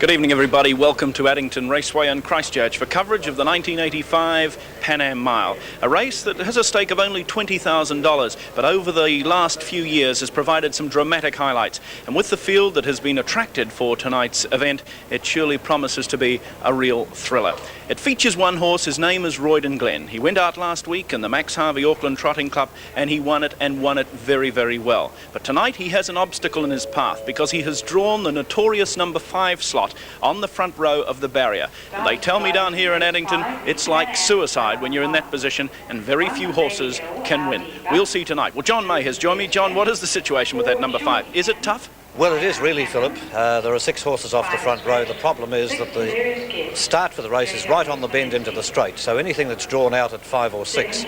Good evening, everybody. Welcome to Addington Raceway in Christchurch for coverage of the 1985 Pan Am Mile, a race that has a stake of only $20,000, but over the last few years has provided some dramatic highlights. And with the field that has been attracted for tonight's event, it surely promises to be a real thriller. It features one horse. His name is Roydon Glen. He went out last week in the Max Harvey Auckland Trotting Club, and he won it very, very well. But tonight he has an obstacle in his path because he has drawn the notorious number 5 slot on the front row of the barrier. And they tell me down here in Addington it's like suicide when you're in that position, and very few horses can win. We'll see tonight. Well, John May has joined me. John, what is the situation with that number 5? Is it tough? Well, it is really, Philip. There are 6 horses off the front row. The problem is that the start for the race is right on the bend into the straight, so anything that's drawn out at 5 or 6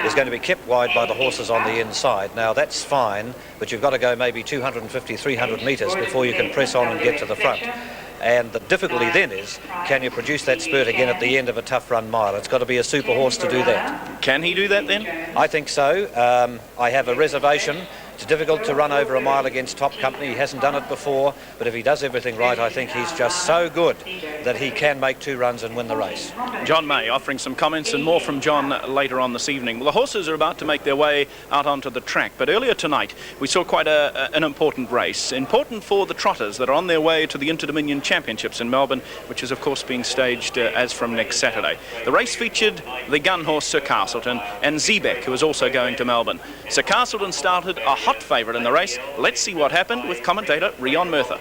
is going to be kept wide by the horses on the inside. Now, that's fine, but you've got to go maybe 250, 300 metres before you can press on and get to the front. And the difficulty then is, can you produce that spurt again at the end of a tough run mile? It's got to be a super horse to do that. Can he do that then? I think so. I have a reservation. It's difficult to run over a mile against top company. He hasn't done it before, but if he does everything right, I think he's just so good that he can make 2 runs and win the race. John May offering some comments and more from John later on this evening. Well, the horses are about to make their way out onto the track, but earlier tonight we saw quite an important race. Important for the trotters that are on their way to the Inter-Dominion Championships in Melbourne, which is of course being staged as from next Saturday. The race featured the gun horse Sir Castleton and Zeebeck, who is also going to Melbourne. Sir Castleton started a hot favourite in the race. Let's see what happened with commentator Roydon Glen.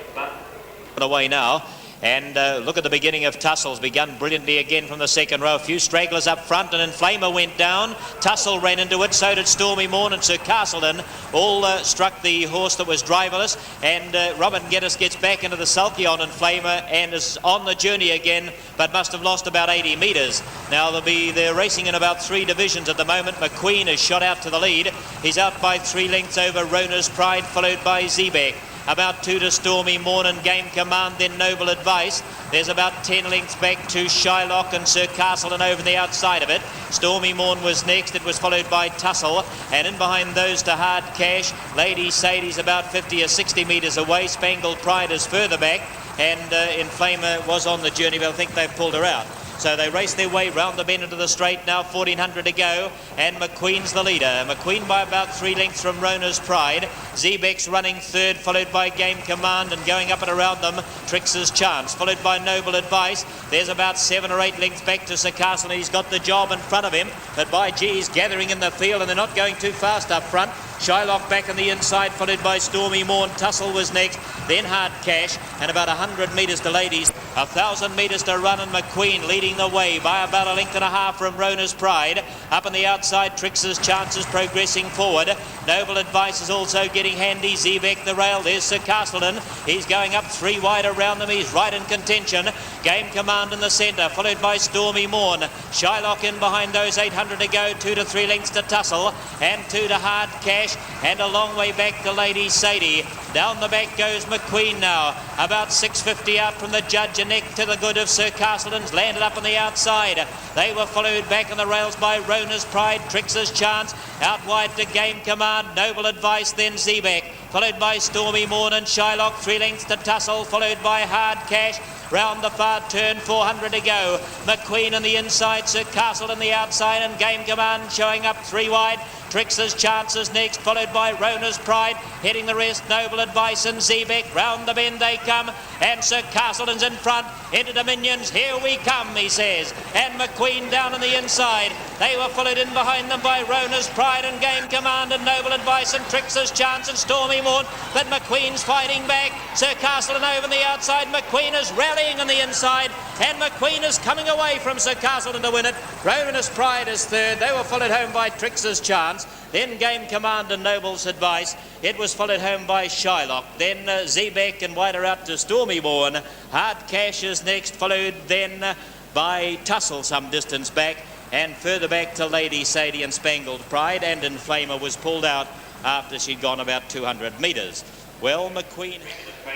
Away now. And look at the beginning of Tussle's begun brilliantly again from the second row. A few stragglers up front, and Inflamer went down. Tussle ran into it, so did Stormy Morn and Sir Castleton. All struck the horse that was driverless, and Robin Geddes gets back into the sulky on Inflamer and is on the journey again, but must have lost about 80 metres. Now they're racing in about 3 divisions at the moment. McQueen is shot out to the lead. He's out by 3 lengths over Rona's Pride, followed by Zeebeck. About 2 to Stormy Morn and Game Command, then Noble Advice. There's about 10 lengths back to Shylock and Sir Castleton over the outside of it. Stormy Morn was next. It was followed by Tussle, and in behind those to Hard Cash. Lady Sadie's about 50 or 60 metres away. Spangled Pride is further back, and Inflamer was on the journey, but I think they've pulled her out. So they race their way round the bend into the straight now, 1400 to go, and McQueen's the leader. McQueen by about 3 lengths from Rona's Pride. Zeebeck's running third, followed by Game Command, and going up and around them, Trix's Chance, followed by Noble Advice. There's about 7 or 8 lengths back to Sir Castle. He's got the job in front of him, but by gee, he's gathering in the field, and they're not going too fast up front. Shylock back on the inside, followed by Stormy Morn. Tussle was next, then Hard Cash, and about 100 metres to Ladies. 1,000 metres to run, and McQueen leading the way by about 1.5 lengths from Rona's Pride. Up on the outside, Trix's Chances progressing forward. Noble Advice is also getting handy. Zeebeck the rail. There's Sir Castleton. He's going up 3 wide around them. He's right in contention. Game Command in the centre, followed by Stormy Morn. Shylock in behind those, 800 to go. 2 to 3 lengths to Tussle, and 2 to Hard Cash, and a long way back to Lady Sadie. Down the back goes McQueen now. About 650 out from the judge, and neck to the good of Sir Castleton's landed up on the outside. They were followed back on the rails by Rona's Pride, Trix's Chance, out wide to Game Command, Noble Advice, then Zeebeck, followed by Stormy Morn and Shylock, 3 lengths to Tussle, followed by Hard Cash. Round the far turn, 400 to go. McQueen on the inside, Sir Castle on the outside, and Game Command showing up 3 wide. Trix's Chances next, followed by Rona's Pride. Heading the rest, Noble Advice and Zeebeck. Round the bend they come, and Sir Castleton's in front. Into Dominions, here we come, he says. And McQueen down on the inside. They were followed in behind them by Rona's Pride and Game Command and Noble Advice and Trix's Chance and Stormy Morn. But McQueen's fighting back. Sir Castleton over on the outside. McQueen is rallying on the inside, and McQueen is coming away from Sir Castleton to win it. Rona's Pride is third. They were followed home by Trix's Chance. Then Game Command and Noble's Advice. It was followed home by Shylock. Then Zeebeck and wider out to Stormy Morn. Hard Cash is next, followed then by Tussle some distance back, and further back to Lady Sadie and Spangled Pride, and Inflamer was pulled out after she'd gone about 200 metres. Well, McQueen.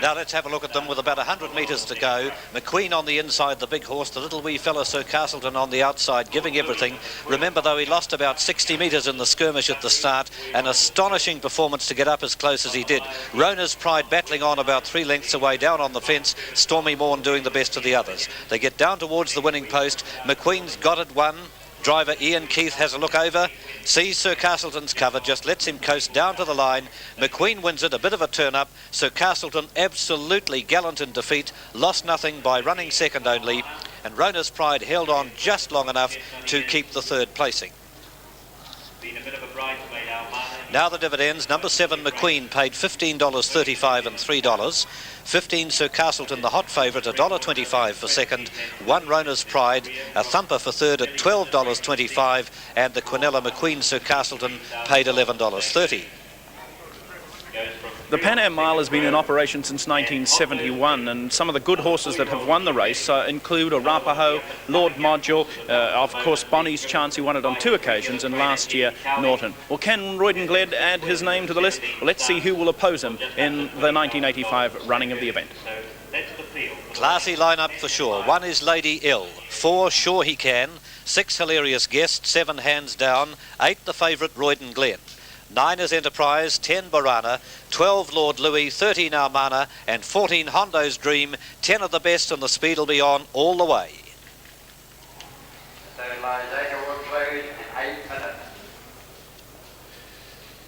Now let's have a look at them with about 100 metres to go. McQueen on the inside, the big horse, the little wee fella Sir Castleton on the outside, giving everything. Remember, though, he lost about 60 metres in the skirmish at the start. An astonishing performance to get up as close as he did. Rona's Pride battling on about 3 lengths away down on the fence. Stormy Morn doing the best of the others. They get down towards the winning post. McQueen's got it won. Driver Ian Keith has a look over, sees Sir Castleton's cover, just lets him coast down to the line. McQueen wins it, a bit of a turn-up. Sir Castleton absolutely gallant in defeat, lost nothing by running second only, and Rona's Pride held on just long enough to keep the third placing. Been a bit of a bridesmaid, Almana. Now the dividends. Number 7 McQueen paid $15.35 and $3. 15 Sir Castleton, the hot favourite, $1.25 for second. 1 Rona's Pride, a thumper for third at $12.25, and the Quinella McQueen Sir Castleton paid $11.30. The Pan Am Mile has been in operation since 1971, and some of the good horses that have won the race include Arapaho, Lord Module, of course Bonnie's Chance, who won it on 2 occasions, and last year Norton. Well, can Roydon Glen add his name to the list? Well, let's see who will oppose him in the 1985 running of the event. Classy lineup for sure. 1 is Lady Ill, 4 Sure He Can, 6 Hilarious Guest, 7 Hands Down, 8 the favourite Roydon Glen. 9 is Enterprise, 10 Barana, 12 Lord Louis, 13 Almana, and 14 Hondo's Dream. 10 of the best, and the speed will be on all the way.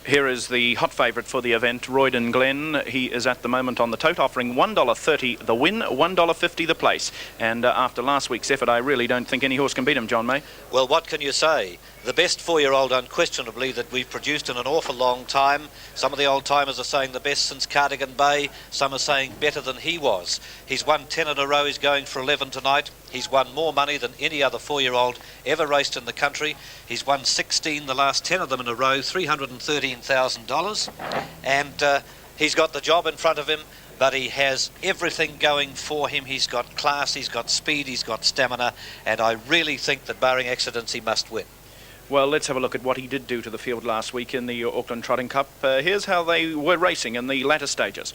Here is the hot favourite for the event, Roydon Glen. He is at the moment on the tote, offering $1.30 the win, $1.50 the place. And after last week's effort, I really don't think any horse can beat him, John May. Well, what can you say? The best 4-year-old, unquestionably, that we've produced in an awful long time. Some of the old-timers are saying the best since Cardigan Bay. Some are saying better than he was. He's won 10 in a row. He's going for 11 tonight. He's won more money than any other 4-year-old ever raced in the country. He's won 16, the last 10 of them in a row, $313,000. And he's got the job in front of him, but he has everything going for him. He's got class, he's got speed, he's got stamina, and I really think that barring accidents, he must win. Well, let's have a look at what he did do to the field last week in the Auckland Trotting Cup. Here's how they were racing in the latter stages.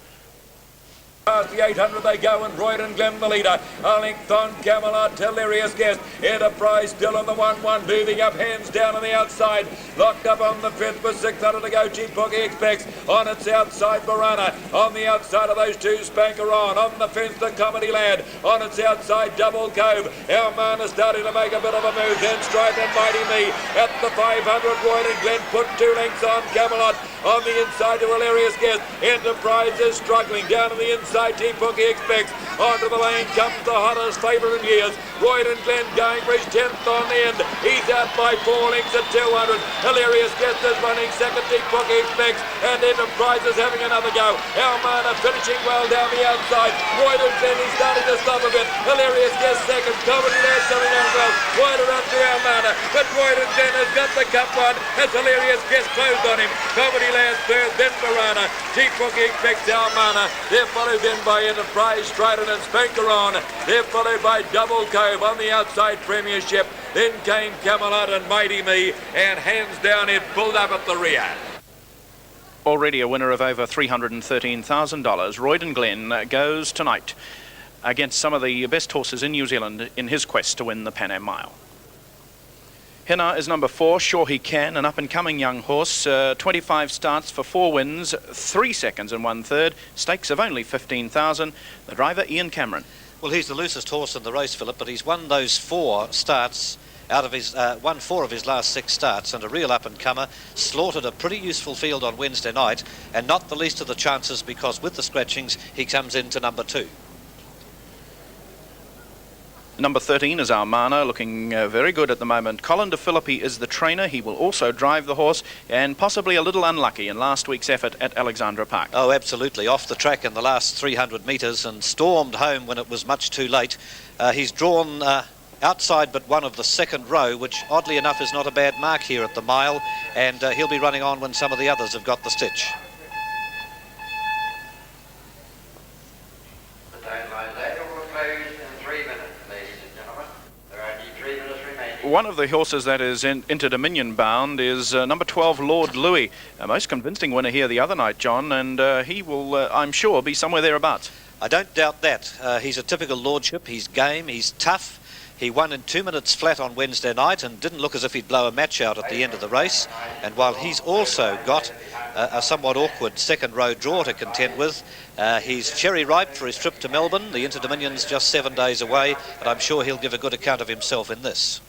Past the 800 they go, and Roydon Glen the leader. A length on Camelot, Hilarious Guest. Enterprise still on the 1-1, moving up, Hands Down on the outside. Locked up on the 5th with 600 to go. Cheap Bookie expects on its outside Barana. On the outside of those 2, Spanker on the fence, the Comedy Lad. On its outside, Double Cove. Our man is starting to make a bit of a move. Then Stride and Mighty Me at the 500. Roydon Glen put 2 lengths on Camelot. On the inside to Hilarious Guest. Enterprise is struggling down to the inside. Cheap Bookie expects. Onto the lane comes the hottest favourite in years. Roydon Glen going for his 10th on the end. He's out by 4 lengths at 200. Hilarious Guest is running second. Cheap Bookie expects, and Enterprise is having another go. Almana finishing well down the outside. Roydon Glen is starting to stop a bit. Hilarious Guest second. Comedy Lad coming out well. Wide around to Almana, but Roydon Glen has got the cup one as Hilarious Guest closed on him. Comedy Lad third, then Barana. Cheap Bookie expects Almana. They're followed then by Enterprise, Strident and Spanker on. They're followed by Double Cove on the outside Premiership. Then came Camelot and Mighty Me, and Hands Down it pulled up at the rear. Already a winner of over $313,000, Roydon Glen goes tonight against some of the best horses in New Zealand in his quest to win the Pan Am Mile. Henna is number 4, Sure He Can, an up-and-coming young horse. 25 starts for 4 wins, 3 seconds and 1/3. Stakes of only $15,000. The driver, Ian Cameron. Well, he's the loosest horse in the race, Philip, but he's won those 4 starts out of his won 4 of his last 6 starts, and a real up-and-comer. Slaughtered a pretty useful field on Wednesday night, and not the least of the chances because with the scratchings he comes into number 2. Number 13 is Almana, looking very good at the moment. Colin De Philippi is the trainer. He will also drive the horse, and possibly a little unlucky in last week's effort at Alexandra Park. Oh, absolutely. Off the track in the last 300 metres and stormed home when it was much too late. He's drawn outside but one of the second row, which oddly enough is not a bad mark here at the mile, and he'll be running on when some of the others have got the stitch. one of the horses that is into Dominion bound is number 12, Lord Louis. A most convincing winner here the other night, John, and he will, I'm sure, be somewhere thereabouts. I don't doubt that. He's a typical lordship. He's game, he's tough. He won in 2 minutes flat on Wednesday night and didn't look as if he'd blow a match out at the end of the race. And while he's also got a somewhat awkward second row draw to contend with, he's cherry ripe for his trip to Melbourne. The Inter Dominion's just 7 days away, but I'm sure he'll give a good account of himself in this.